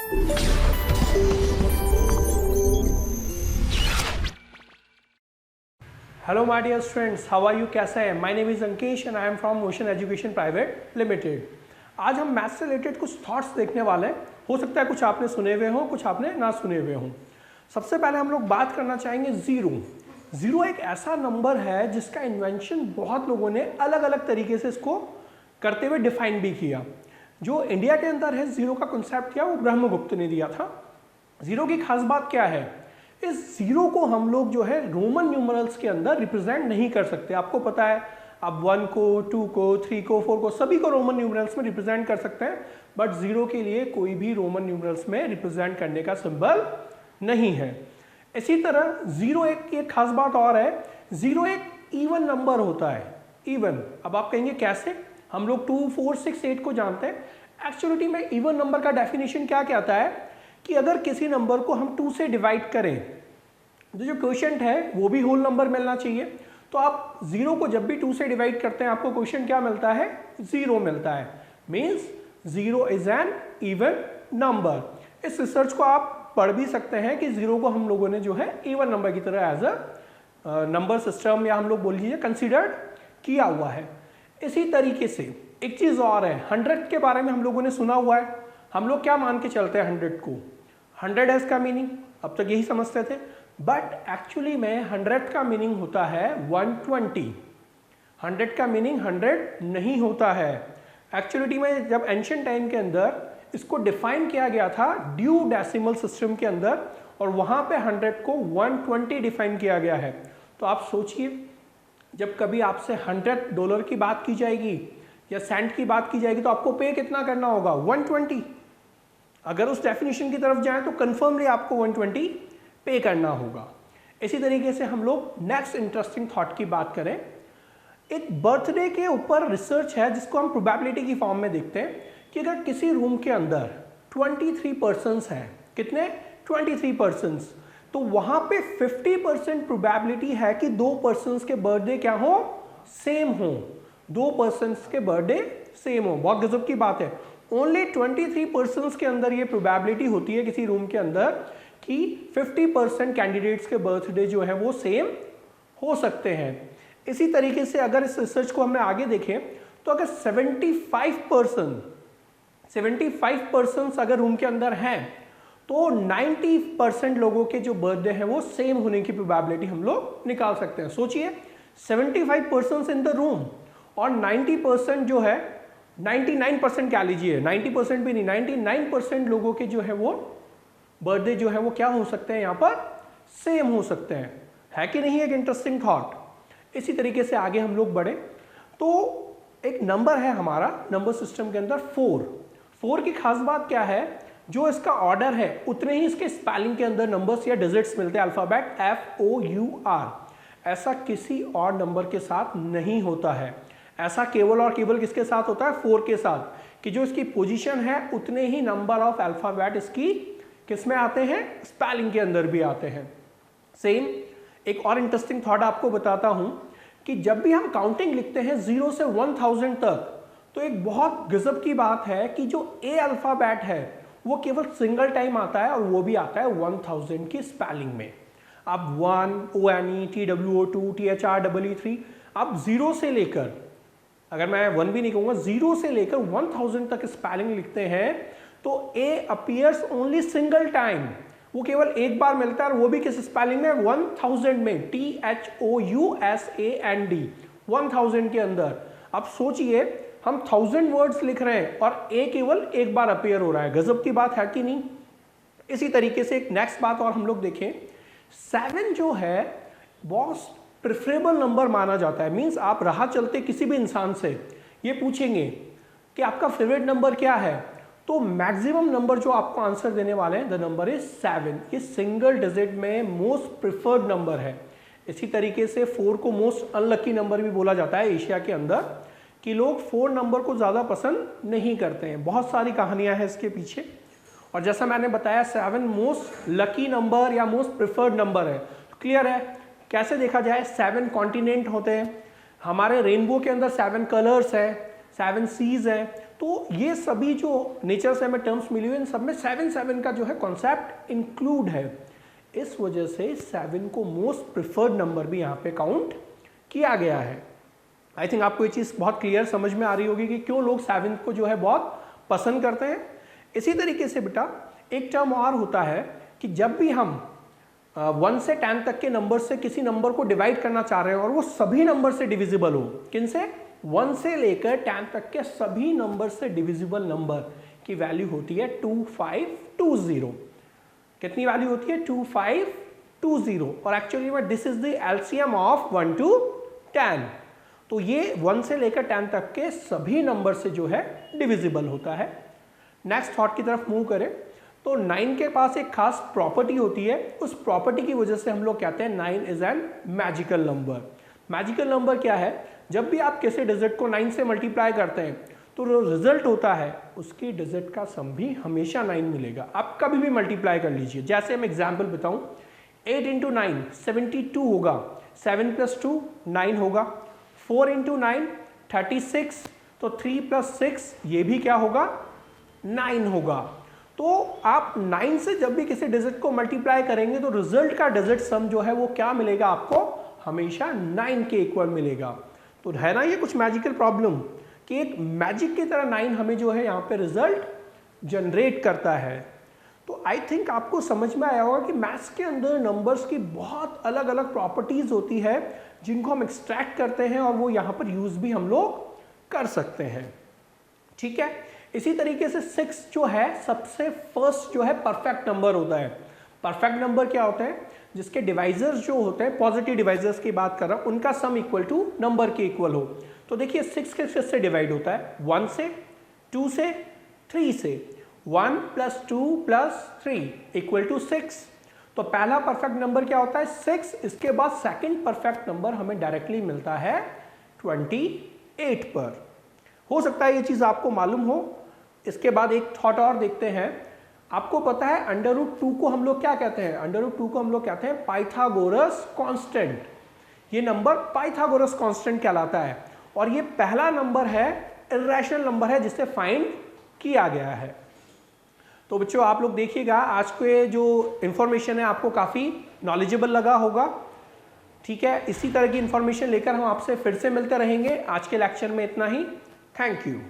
Hello my dear students, how are you? कैसा है? My name is Ankesh and I am from Motion Education Private Limited. आज हम maths से related कुछ thoughts देखने वाले हैं। हो सकता है कुछ आपने सुने हुए हों, कुछ आपने ना सुने हुए हों। सबसे पहले हम लोग बात करना चाहेंगे ज़ीरो। ज़ीरो एक ऐसा नंबर है जिसका इन्वेंशन बहुत लोगों ने अलग अलग तरीके से इसको करते हुए डिफाइन भी किया। जो इंडिया के अंदर है ज़ीरो का कंसेप्ट किया वो ब्रह्मगुप्त ने दिया था। ज़ीरो की खास बात क्या है? इस ज़ीरो को हम लोग जो है रोमन न्यूमरल्स के अंदर रिप्रेजेंट नहीं कर सकते। आपको पता है आप 1 को, 2 को, 3 को, 4 को सभी को रोमन न्यूमरल्स में रिप्रेजेंट कर सकते हैं, बट ज़ीरो के लिए कोई भी रोमन न्यूमरल्स में रिप्रेजेंट करने का सिंबल नहीं है। इसी तरह ज़ीरो एक खास बात और है, ज़ीरो एक इवन नंबर होता है। इवन, अब आप कहेंगे कैसे? हम लोग 2, 4, 6, 8 को जानते हैं। एक्चुअलिटी में इवन नंबर का डेफिनेशन क्या कहता है कि अगर किसी नंबर को हम 2 से डिवाइड करें तो जो क्वोशिएंट है वो भी होल नंबर मिलना चाहिए। तो आप ज़ीरो को जब भी 2 से डिवाइड करते हैं आपको क्वोशिएंट क्या मिलता है? ज़ीरो मिलता है। Means zero is an even number. इस रिसर्च को आप पढ़ भी सकते हैं कि ज़ीरो को हम लोगों ने जो है इवन नंबर की तरह एज अ नंबर सिस्टम या हम लोग बोल लीजिए कंसिडर्ड किया हुआ है। इसी तरीके से एक चीज़ और है, 100 के बारे में हम लोगों ने सुना हुआ है। हम लोग क्या मान के चलते हैं 100 को? 100 है इसका मीनिंग, अब तक यही समझते थे, बट एक्चुअली में 100 का मीनिंग होता है 120। 100 का मीनिंग 100 नहीं होता है। एक्चुअलिटी में जब एंशिएंट टाइम के अंदर इसको डिफाइन किया गया था ड्यू डेसिमल सिस्टम के अंदर, और वहाँ पे 100 को 120 डिफाइन किया गया है। तो आप सोचिए, जब कभी आपसे $100 की बात की जाएगी या सेंट की बात की जाएगी तो आपको पे कितना करना होगा? 120। अगर उस डेफिनेशन की तरफ जाएं तो कन्फर्मली आपको 120 पे करना होगा। इसी तरीके से हम लोग नेक्स्ट इंटरेस्टिंग थॉट की बात करें। एक बर्थडे के ऊपर रिसर्च है जिसको हम प्रोबेबिलिटी की फॉर्म में देखते हैं कि अगर किसी रूम के अंदर 23 पर्सन्स हैं, कितने? 23 पर्सन्स, तो वहां पे 50% प्रोबेबिलिटी है कि 2 पर्सन्स के बर्थडे क्या हो? सेम हो। 2 पर्सन्स के बर्थडे सेम हो। बहुत गजब की बात है। ओनली 23 पर्सन्स के अंदर ये प्रोबेबिलिटी होती है किसी रूम के अंदर कि 50% कैंडिडेट्स के बर्थडे जो है वो सेम हो सकते हैं। इसी तरीके से अगर इस रिसर्च को हमें आगे देखें तो अगर 75 पर्सन्स अगर रूम के अंदर हैं तो 90% लोगों के जो बर्थडे हैं वो सेम होने की प्रोबेबिलिटी हम लोग निकाल सकते हैं। सोचिए, 75 पर्सन्स इन द रूम और 90% जो है, 99% क्या लीजिए, 90% भी नहीं, 99% लोगों के जो है वो बर्थडे जो है वो क्या हो सकते हैं? यहाँ पर सेम हो सकते हैं। है कि नहीं एक इंटरेस्टिंग थॉट? इसी तरीके से आगे हम लोग बढ़े तो एक नंबर है हमारा नंबर सिस्टम के अंदर 4। 4 की खास बात क्या है? जो इसका ऑर्डर है उतने ही इसके स्पेलिंग के अंदर नंबर्स या डिजिट्स मिलते हैं, अल्फाबेट FOUR। ऐसा किसी और नंबर के साथ नहीं होता है। ऐसा केवल और केवल किसके साथ होता है? 4 के साथ, कि जो इसकी पोजीशन है उतने ही नंबर ऑफ अल्फाबेट इसकी किस में आते हैं? स्पेलिंग के अंदर भी आते हैं। सेम एक और इंटरेस्टिंग थॉट आपको बताता हूं कि जब भी हम काउंटिंग लिखते हैं 0 से 1000 तक, तो एक बहुत गजब की बात है कि जो ए अल्फाबेट है वो केवल सिंगल टाइम आता है और वो भी आता है 1000 की स्पेलिंग में। आप 1 ONE TWO2 THREE आप 0 से लेकर, अगर मैं 1 भी नहीं कहूँगा, 0 से लेकर 1000 तक स्पेलिंग लिखते हैं तो ए अपीयर्स ओनली सिंगल टाइम। वो केवल एक बार मिलता है और वो भी किस स्पेलिंग में? 1000 में, THOUSAND, 1000 के अंदर। अब सोचिए, हम 1000 वर्ड्स लिख रहे हैं और ए केवल एक बार अपीयर हो रहा है। गजब की बात है कि नहीं? इसी तरीके से एक नेक्स्ट बात और हम लोग देखें, 7 जो है बहुत प्रेफरेबल नंबर माना जाता है। मीन्स आप राह चलते किसी भी इंसान से ये पूछेंगे कि आपका फेवरेट नंबर क्या है, तो मैक्सिमम नंबर जो आपको आंसर देने वाले हैं, द नंबर इज 7। ये सिंगल डिजिट में मोस्ट प्रिफर्ड नंबर है। इसी तरीके से 4 को मोस्ट अनलकी नंबर भी बोला जाता है एशिया के अंदर, कि लोग 4 नंबर को ज़्यादा पसंद नहीं करते हैं। बहुत सारी कहानियां हैं इसके पीछे। और जैसा मैंने बताया 7 मोस्ट लकी नंबर या मोस्ट प्रिफर्ड नंबर है। तो क्लियर है कैसे देखा जाए? 7 कॉन्टिनेंट होते हैं हमारे रेनबो के अंदर, 7 कलर्स है, 7 सीज है। तो ये सभी जो नेचर से हमें टर्म्स मिली हुई इन सब में 7 का जो है कॉन्सेप्ट इंक्लूड है। इस वजह से 7 को मोस्ट प्रिफर्ड नंबर भी यहाँ पे काउंट किया गया है। आई थिंक आपको ये चीज़ बहुत क्लियर समझ में आ रही होगी कि क्यों लोग 7 को जो है बहुत पसंद करते हैं। इसी तरीके से बेटा एक टर्म और होता है कि जब भी हम 1 से 10 तक के नंबर से किसी नंबर को डिवाइड करना चाह रहे हैं और वो सभी नंबर से डिविजिबल हो, किन से? 1 से लेकर 10 तक के सभी नंबर से डिविजिबल नंबर की वैल्यू होती है 2520। कितनी वैल्यू होती है? 2520। और एक्चुअली में this is the LCM of 1 to 10। तो ये 1 से लेकर 10 तक के सभी नंबर से जो है डिविजिबल होता है। नेक्स्ट थॉट की तरफ मूव करें तो 9 के पास एक खास प्रॉपर्टी होती है। उस प्रॉपर्टी की वजह से हम लोग कहते हैं 9 is an magical number. Magical number क्या है? जब भी आप किसी डिजिट को 9 से मल्टीप्लाई करते हैं तो जो रिजल्ट होता है उसकी डिजिट का सम भी हमेशा 9 मिलेगा। आप कभी भी मल्टीप्लाई कर लीजिए। जैसे हम एग्जाम्पल बताऊं, 8 इंटू 9 72 होगा, 7 + 2 9 होगा, 4 इंटू 9 36, तो 3 + 6 ये भी क्या होगा? 9 होगा। तो आप 9 से जब भी किसी डिजिट को मल्टीप्लाई करेंगे तो रिजल्ट का डिजिट सम जो है वो क्या मिलेगा आपको? हमेशा 9 के इक्वल मिलेगा। तो है ना ये कुछ मैजिकल प्रॉब्लम कि एक मैजिक की तरह 9 हमें जो है यहाँ पे रिजल्ट जनरेट करता है। तो आई थिंक आपको समझ में आया होगा कि मैथ्स के अंदर नंबर्स की बहुत अलग अलग प्रॉपर्टीज होती है जिनको हम एक्सट्रैक्ट करते हैं और वो यहाँ पर यूज भी हम लोग कर सकते हैं। ठीक है, इसी तरीके से 6 जो है सबसे फर्स्ट जो है परफेक्ट नंबर होता है। परफेक्ट नंबर क्या होता है? जिसके डिवाइजर्स जो होते हैं, पॉजिटिव डिवाइजर्स की बात कर रहा हूं, उनका सम इक्वल टू नंबर के इक्वल हो। तो देखिए 6 किससे डिवाइड होता है? 1 से, 2 से, 3 से। 1 + 2 + 3 = 6। तो पहला परफेक्ट नंबर क्या होता है? 6। इसके बाद सेकंड परफेक्ट नंबर हमें डायरेक्टली मिलता है 28 पर। हो सकता है ये चीज आपको मालूम हो। इसके बाद एक थॉट और देखते हैं। आपको पता है √2 को हम लोग क्या कहते हैं? √2 को हम लोग कहते हैं पाइथागोरस कांस्टेंट। ये नंबर पाइथागोरस कांस्टेंट कहलाता है और ये पहला नंबर है, इर्रेशनल नंबर है जिसे फाइंड किया गया है। तो बच्चों आप लोग देखिएगा, आज के जो इंफॉर्मेशन है आपको काफी नॉलेजेबल लगा होगा। ठीक है, इसी तरह की इंफॉर्मेशन लेकर हम आपसे फिर से मिलते रहेंगे। आज के लेक्चर में इतना ही। Thank you.